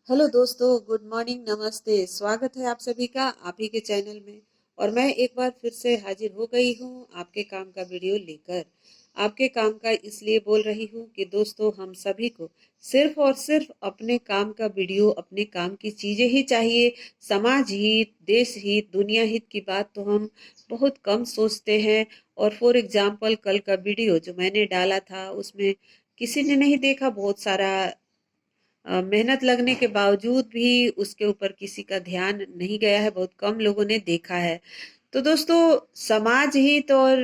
Hello दोस्तों, good morning, नमस्ते। स्वागत है आप सभी का आप ही के चैनल में। और मैं एक बार फिर से हाजिर हो गई हूँ आपके काम का वीडियो लेकर। आपके काम का इसलिए बोल रही हूँ कि दोस्तों, हम सभी को सिर्फ और सिर्फ अपने काम का वीडियो, अपने काम की चीजें ही चाहिए। समाज हित, देश हित, दुनिया हित की बात तो हम बहुत कम सोचते हैं। और फॉर एग्जाम्पल, कल का वीडियो जो मैंने डाला था उसमें किसी ने नहीं देखा। बहुत सारा मेहनत लगने के बावजूद भी उसके ऊपर किसी का ध्यान नहीं गया है, बहुत कम लोगों ने देखा है। तो दोस्तों, समाज हित और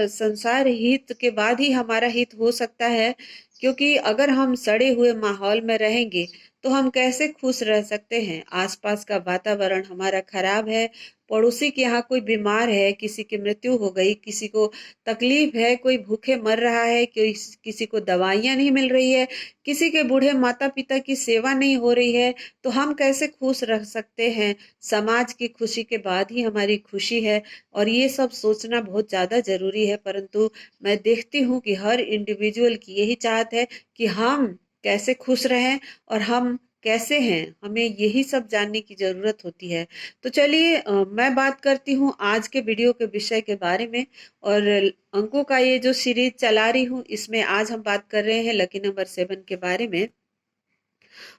संसार हित के बाद ही हमारा हित हो सकता है। क्योंकि अगर हम सड़े हुए माहौल में रहेंगे तो हम कैसे खुश रह सकते हैं। आसपास का वातावरण हमारा खराब है, पड़ोसी के यहाँ कोई बीमार है, किसी की मृत्यु हो गई, किसी को तकलीफ है, कोई भूखे मर रहा है, कोई किसी को दवाइयाँ नहीं मिल रही है, किसी के बूढ़े माता पिता की सेवा नहीं हो रही है, तो हम कैसे खुश रह सकते हैं। समाज की खुशी के बाद ही हमारी खुशी है। और ये सब सोचना बहुत ज़्यादा ज़रूरी है। परंतु मैं देखती हूँ कि हर इंडिविजुअल की यही चाहत है कि हम कैसे खुश रहें और हम कैसे हैं, हमें यही सब जानने की ज़रूरत होती है। तो चलिए, मैं बात करती हूँ आज के वीडियो के विषय के बारे में। और अंकों का ये जो सीरीज चला रही हूँ, इसमें आज हम बात कर रहे हैं लकी नंबर 7 के बारे में।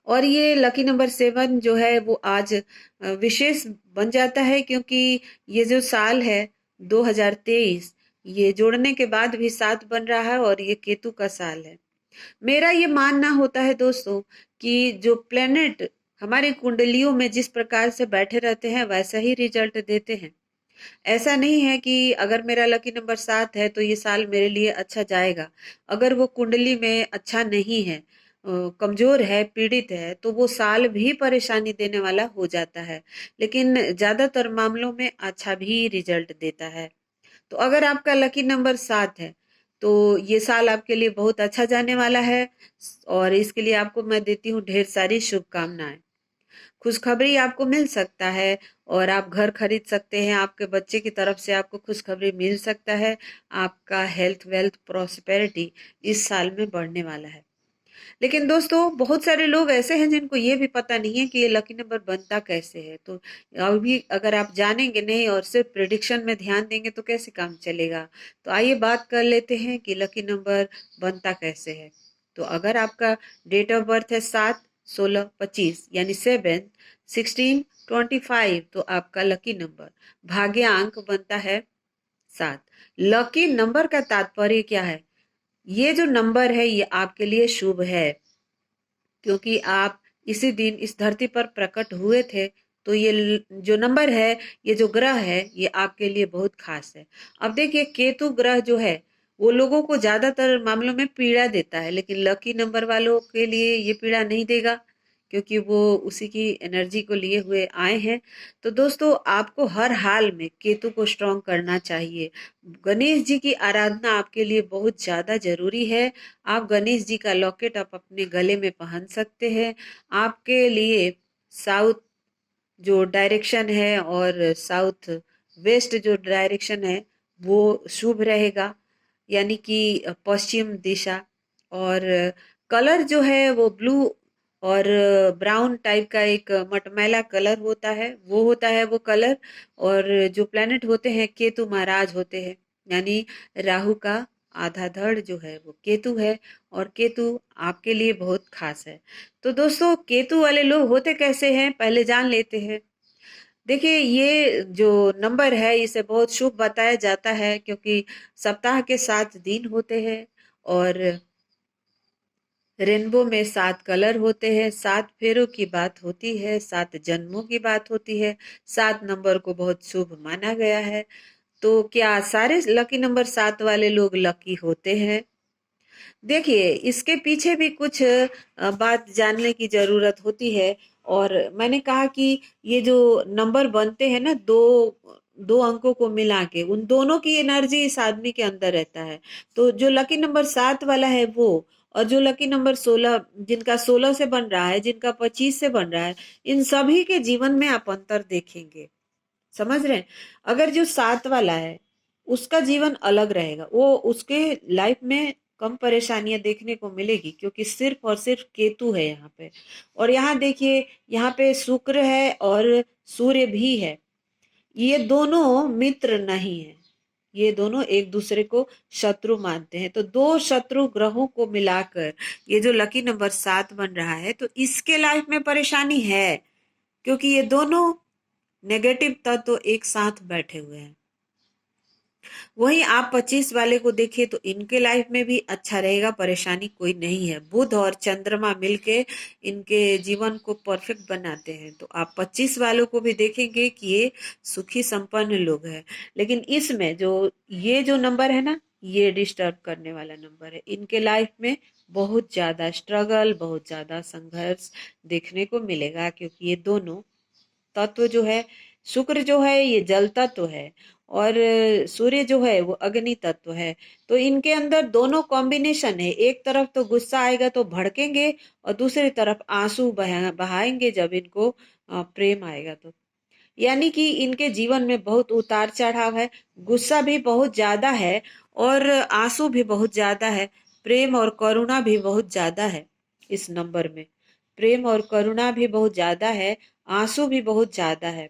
और ये लकी नंबर 7 जो है वो आज विशेष बन जाता है, क्योंकि ये जो साल है 2023, ये जोड़ने के बाद भी 7 बन रहा है और ये केतु का साल है। मेरा ये मानना होता है दोस्तों कि जो प्लेनेट हमारी कुंडलियों में जिस प्रकार से बैठे रहते हैं वैसा ही रिजल्ट देते हैं। ऐसा नहीं है कि अगर मेरा लकी नंबर 7 है तो ये साल मेरे लिए अच्छा जाएगा। अगर वो कुंडली में अच्छा नहीं है, कमजोर है, पीड़ित है, तो वो साल भी परेशानी देने वाला हो जाता है। लेकिन ज्यादातर मामलों में अच्छा भी रिजल्ट देता है। तो अगर आपका लकी नंबर 7 है तो ये साल आपके लिए बहुत अच्छा जाने वाला है। और इसके लिए आपको मैं देती हूँ ढेर सारी शुभकामनाएं। खुशखबरी आपको मिल सकता है और आप घर खरीद सकते हैं। आपके बच्चे की तरफ से आपको खुशखबरी मिल सकता है। आपका हेल्थ, वेल्थ, प्रॉस्पेरिटी इस साल में बढ़ने वाला है। लेकिन दोस्तों, बहुत सारे लोग ऐसे हैं जिनको ये भी पता नहीं है कि ये लकी नंबर बनता कैसे है। तो अभी अगर आप जानेंगे नहीं और सिर्फ प्रिडिक्शन में ध्यान देंगे तो कैसे काम चलेगा। तो आइए बात कर लेते हैं कि लकी नंबर बनता कैसे है। तो अगर आपका डेट ऑफ बर्थ है 7, 16, 25 यानी 7, 16, 25, तो आपका लकी नंबर, भाग्य अंक बनता है 7। लकी नंबर का तात्पर्य क्या है? ये जो नंबर है ये आपके लिए शुभ है, क्योंकि आप इसी दिन इस धरती पर प्रकट हुए थे। तो ये जो नंबर है, ये जो ग्रह है, ये आपके लिए बहुत खास है। अब देखिए, केतु ग्रह जो है वो लोगों को ज्यादातर मामलों में पीड़ा देता है, लेकिन लकी नंबर वालों के लिए ये पीड़ा नहीं देगा, क्योंकि वो उसी की एनर्जी को लिए हुए आए हैं। तो दोस्तों, आपको हर हाल में केतु को स्ट्रांग करना चाहिए। गणेश जी की आराधना आपके लिए बहुत ज्यादा जरूरी है। आप गणेश जी का लॉकेट आप अपने गले में पहन सकते हैं। आपके लिए साउथ जो डायरेक्शन है और साउथ वेस्ट जो डायरेक्शन है वो शुभ रहेगा, यानी कि पश्चिम दिशा। और कलर जो है वो ब्लू और ब्राउन टाइप का एक मटमैला कलर होता है, वो होता है वो कलर। और जो प्लेनेट होते हैं, केतु महाराज होते हैं, यानी राहु का आधा धड़ जो है वो केतु है। और केतु आपके लिए बहुत खास है। तो दोस्तों, केतु वाले लोग होते कैसे हैं पहले जान लेते हैं। देखिए, ये जो नंबर है इसे बहुत शुभ बताया जाता है, क्योंकि सप्ताह के 7 दिन होते हैं और रेनबो में 7 कलर होते हैं, 7 फेरों की बात होती है, 7 जन्मों की बात होती है। 7 नंबर को बहुत शुभ माना गया है। तो क्या सारे लकी नंबर 7 वाले लोग लकी होते हैं? देखिए, इसके पीछे भी कुछ बात जानने की जरूरत होती है। और मैंने कहा कि ये जो नंबर बनते हैं ना, दो दो अंकों को मिला के, उन दोनों की एनर्जी इस आदमी के अंदर रहता है। तो जो लकी नंबर 7 वाला है वो, और जो लकी नंबर 16, जिनका 16 से बन रहा है, जिनका 25 से बन रहा है, इन सभी के जीवन में आप अंतर देखेंगे। समझ रहे हैं? अगर जो 7 वाला है उसका जीवन अलग रहेगा, वो उसके लाइफ में कम परेशानियां देखने को मिलेगी, क्योंकि सिर्फ और सिर्फ केतु है यहाँ पे। और यहाँ देखिए, यहाँ पे शुक्र है और सूर्य भी है। ये दोनों मित्र नहीं है, ये दोनों एक दूसरे को शत्रु मानते हैं। तो दो शत्रु ग्रहों को मिलाकर ये जो लकी नंबर 7 बन रहा है, तो इसके लाइफ में परेशानी है, क्योंकि ये दोनों नेगेटिव तत्व एक साथ बैठे हुए हैं। वहीं आप 25 वाले को देखिए तो इनके लाइफ में भी अच्छा रहेगा, परेशानी कोई नहीं है। बुध और चंद्रमा मिलके इनके जीवन को परफेक्ट बनाते हैं। तो आप 25 वालों को भी देखेंगे कि ये सुखी संपन्न लोग हैं। लेकिन इसमें जो ये जो नंबर है ना, ये डिस्टर्ब करने वाला नंबर है। इनके लाइफ में बहुत ज्यादा स्ट्रगल, बहुत ज्यादा संघर्ष देखने को मिलेगा, क्योंकि ये दोनों तत्व जो है, शुक्र जो है ये जल तत्व है और सूर्य जो है वो अग्नि तत्व है। तो इनके अंदर दोनों कॉम्बिनेशन है। एक तरफ तो गुस्सा आएगा तो भड़केंगे, और दूसरी तरफ आंसू बहाएंगे जब इनको प्रेम आएगा तो। यानी कि इनके जीवन में बहुत उतार चढ़ाव है, गुस्सा भी बहुत ज्यादा है और आंसू भी बहुत ज्यादा है, प्रेम और करुणा भी बहुत ज्यादा है। इस नंबर में प्रेम और करुणा भी बहुत ज्यादा है, आंसू भी बहुत ज्यादा है।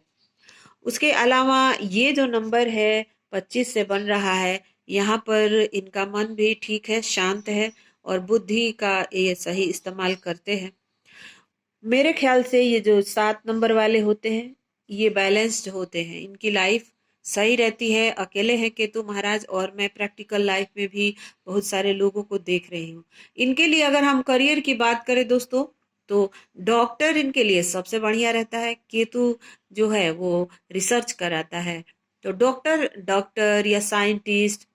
उसके अलावा ये जो नंबर है 25 से बन रहा है, यहाँ पर इनका मन भी ठीक है, शांत है और बुद्धि का ये सही इस्तेमाल करते हैं। मेरे ख्याल से ये जो 7 नंबर वाले होते हैं ये बैलेंस्ड होते हैं, इनकी लाइफ सही रहती है। अकेले हैं केतु महाराज, और मैं प्रैक्टिकल लाइफ में भी बहुत सारे लोगों को देख रही हूँ। इनके लिए अगर हम करियर की बात करें दोस्तों, तो डॉक्टर इनके लिए सबसे बढ़िया रहता है। केतु जो है वो रिसर्च कराता है, तो डॉक्टर डॉक्टर या साइंटिस्ट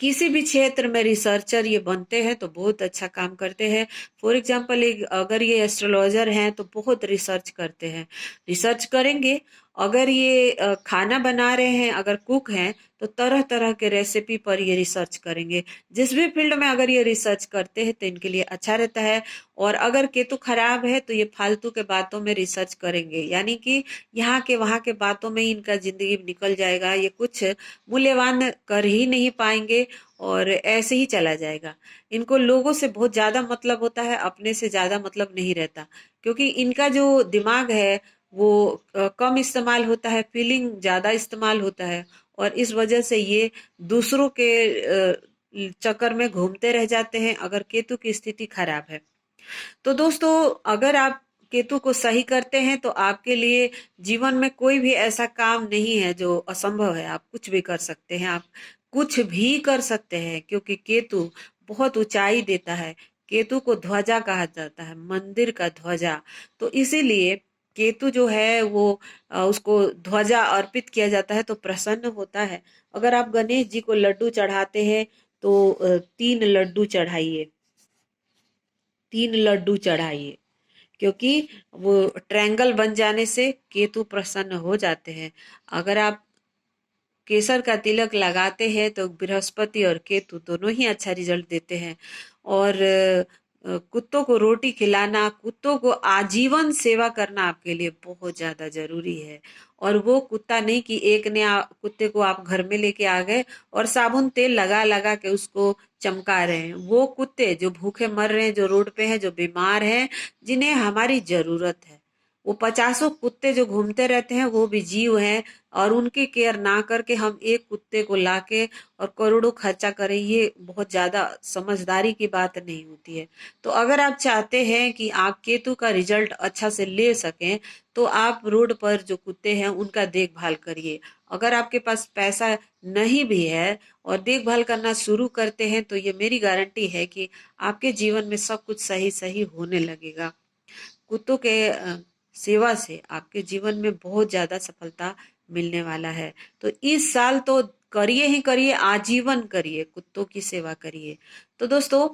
किसी भी क्षेत्र में रिसर्चर ये बनते हैं तो बहुत अच्छा काम करते हैं। फॉर एग्जाम्पल, एक अगर ये एस्ट्रोलॉजर हैं तो बहुत रिसर्च करते हैं, रिसर्च करेंगे। अगर ये खाना बना रहे हैं, अगर कुक हैं, तो तरह तरह के रेसिपी पर ये रिसर्च करेंगे। जिस भी फील्ड में अगर ये रिसर्च करते हैं तो इनके लिए अच्छा रहता है। और अगर केतु खराब है तो ये फालतू के बातों में रिसर्च करेंगे, यानी कि यहाँ के वहां के बातों में ही इनका जिंदगी निकल जाएगा। ये कुछ मूल्यवान कर ही नहीं पाएंगे और ऐसे ही चला जाएगा। इनको लोगों से बहुत ज्यादा मतलब होता है, अपने से ज्यादा मतलब नहीं रहता, क्योंकि इनका जो दिमाग है वो कम इस्तेमाल होता है, फीलिंग ज्यादा इस्तेमाल होता है, और इस वजह से ये दूसरों के चक्कर में घूमते रह जाते हैं अगर केतु की स्थिति खराब है। तो दोस्तों, अगर आप केतु को सही करते हैं तो आपके लिए जीवन में कोई भी ऐसा काम नहीं है जो असंभव है। आप कुछ भी कर सकते हैं, आप कुछ भी कर सकते हैं, क्योंकि केतु बहुत ऊंचाई देता है। केतु को ध्वजा कहा जाता है, मंदिर का ध्वजा। तो इसीलिए केतु जो है वो उसको ध्वजा अर्पित किया जाता है तो प्रसन्न होता है। अगर आप गणेश जी को लड्डू चढ़ाते हैं तो 3 लड्डू चढ़ाइए, 3 लड्डू चढ़ाइए, क्योंकि वो ट्रायंगल बन जाने से केतु प्रसन्न हो जाते हैं। अगर आप केसर का तिलक लगाते हैं तो बृहस्पति और केतु दोनों ही अच्छा रिजल्ट देते हैं। और कुत्तों को रोटी खिलाना, कुत्तों को आजीवन सेवा करना आपके लिए बहुत ज्यादा जरूरी है। और वो कुत्ता नहीं कि एक ने कुत्ते को आप घर में लेके आ गए और साबुन तेल लगा लगा के उसको चमका रहे हैं। वो कुत्ते जो भूखे मर रहे हैं, जो रोड पे हैं, जो बीमार हैं, जिन्हें हमारी जरूरत है, वो 50 कुत्ते जो घूमते रहते हैं वो भी जीव हैं, और उनकी केयर ना करके हम एक कुत्ते को लाके और करोड़ों खर्चा करें, ये बहुत ज्यादा समझदारी की बात नहीं होती है। तो अगर आप चाहते हैं कि आप केतु का रिजल्ट अच्छा से ले सकें तो आप रोड पर जो कुत्ते हैं उनका देखभाल करिए। अगर आपके पास पैसा नहीं भी है और देखभाल करना शुरू करते हैं तो ये मेरी गारंटी है कि आपके जीवन में सब कुछ सही सही होने लगेगा। कुत्तों के सेवा से आपके जीवन में बहुत ज्यादा सफलता मिलने वाला है। तो इस साल तो करिए ही करिए, आजीवन करिए, कुत्तों की सेवा करिए। तो दोस्तों,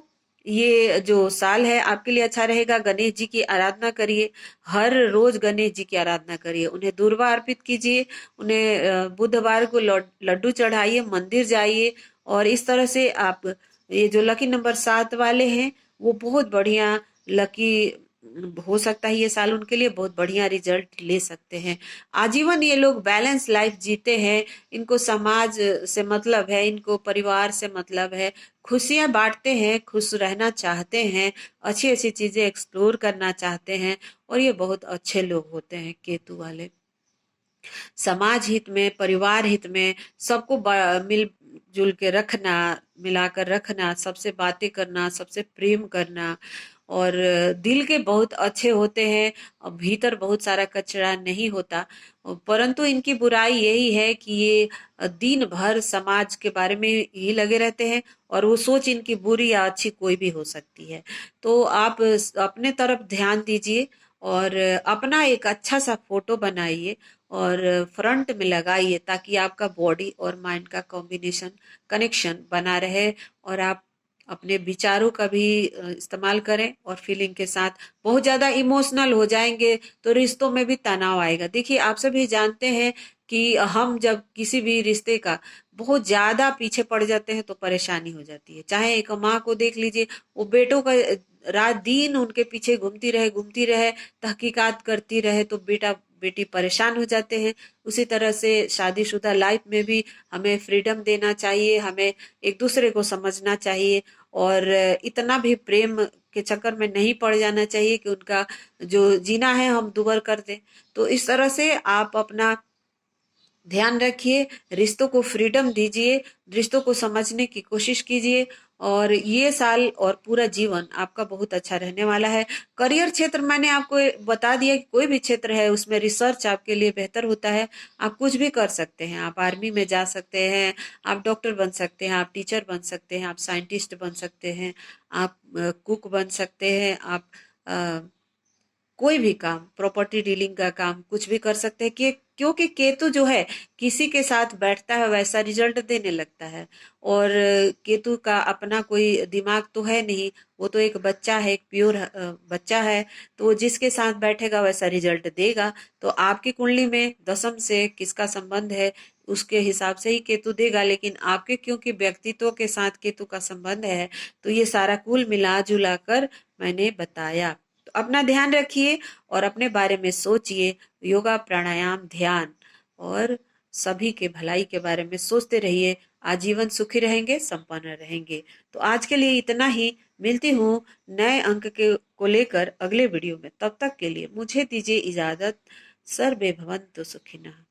ये जो साल है आपके लिए अच्छा रहेगा। गणेश जी की आराधना करिए, हर रोज गणेश जी की आराधना करिए, उन्हें दूर्वा अर्पित कीजिए, उन्हें बुधवार को लड्डू चढ़ाइए, मंदिर जाइए। और इस तरह से आप ये जो लकी नंबर 7 वाले हैं वो बहुत बढ़िया लकी हो सकता है ये साल उनके लिए बहुत बढ़िया रिजल्ट ले सकते हैं। आजीवन ये लोग बैलेंस लाइफ जीते हैं। इनको समाज से मतलब है, इनको परिवार से मतलब है, खुशियां बांटते हैं, खुश रहना चाहते हैं, अच्छी अच्छी चीजें एक्सप्लोर करना चाहते हैं। और ये बहुत अच्छे लोग होते हैं केतु वाले। समाज हित में, परिवार हित में, सबको मिल जुल के रखना, मिलाकर रखना, सबसे बातें करना, सबसे प्रेम करना। और दिल के बहुत अच्छे होते हैं और भीतर बहुत सारा कचरा नहीं होता। परंतु इनकी बुराई यही है कि ये दिन भर समाज के बारे में ही लगे रहते हैं और वो सोच इनकी बुरी या अच्छी कोई भी हो सकती है। तो आप अपने तरफ ध्यान दीजिए और अपना एक अच्छा सा फोटो बनाइए और फ्रंट में लगाइए, ताकि आपका बॉडी और माइंड का कॉम्बिनेशन, कनेक्शन बना रहे। और आप अपने विचारों का भी इस्तेमाल करें और फीलिंग के साथ। बहुत ज्यादा इमोशनल हो जाएंगे तो रिश्तों में भी तनाव आएगा। देखिए, आप सभी जानते हैं कि हम जब किसी भी रिश्ते का बहुत ज्यादा पीछे पड़ जाते हैं तो परेशानी हो जाती है। चाहे एक माँ को देख लीजिए, वो बेटों का रात दिन उनके पीछे घूमती रहे, तहकीकात करती रहे, तो बेटा बेटी परेशान हो जाते हैं। उसी तरह से शादीशुदा लाइफ में भी हमें फ्रीडम देना चाहिए, हमें एक दूसरे को समझना चाहिए और इतना भी प्रेम के चक्कर में नहीं पड़ जाना चाहिए कि उनका जो जीना है हम दुभर कर दें। तो इस तरह से आप अपना ध्यान रखिए, रिश्तों को फ्रीडम दीजिए, रिश्तों को समझने की कोशिश कीजिए। और ये साल और पूरा जीवन आपका बहुत अच्छा रहने वाला है। करियर क्षेत्र मैंने आपको बता दिया कि कोई भी क्षेत्र है उसमें रिसर्च आपके लिए बेहतर होता है। आप कुछ भी कर सकते हैं, आप आर्मी में जा सकते हैं, आप डॉक्टर बन सकते हैं, आप टीचर बन सकते हैं, आप साइंटिस्ट बन सकते हैं, आप कुक बन सकते हैं, आप कोई भी काम, प्रॉपर्टी डीलिंग का काम कुछ भी कर सकते हैं। कि क्योंकि केतु जो है किसी के साथ बैठता है वैसा रिजल्ट देने लगता है। और केतु का अपना कोई दिमाग तो है नहीं, वो तो एक बच्चा है, एक प्योर बच्चा है। तो वो जिसके साथ बैठेगा वैसा रिजल्ट देगा। तो आपकी कुंडली में दशम से किसका संबंध है उसके हिसाब से ही केतु देगा। लेकिन आपके क्योंकि व्यक्तित्व के साथ केतु का संबंध है, तो ये सारा कुल मिला जुला कर मैंने बताया। तो अपना ध्यान रखिए और अपने बारे में सोचिए। योगा, प्राणायाम, ध्यान और सभी के भलाई के बारे में सोचते रहिए। आजीवन सुखी रहेंगे, संपन्न रहेंगे। तो आज के लिए इतना ही। मिलती हूँ नए अंक के को लेकर अगले वीडियो में। तब तक के लिए मुझे दीजिए इजाजत। सर्वे भवन्तु सुखिनः।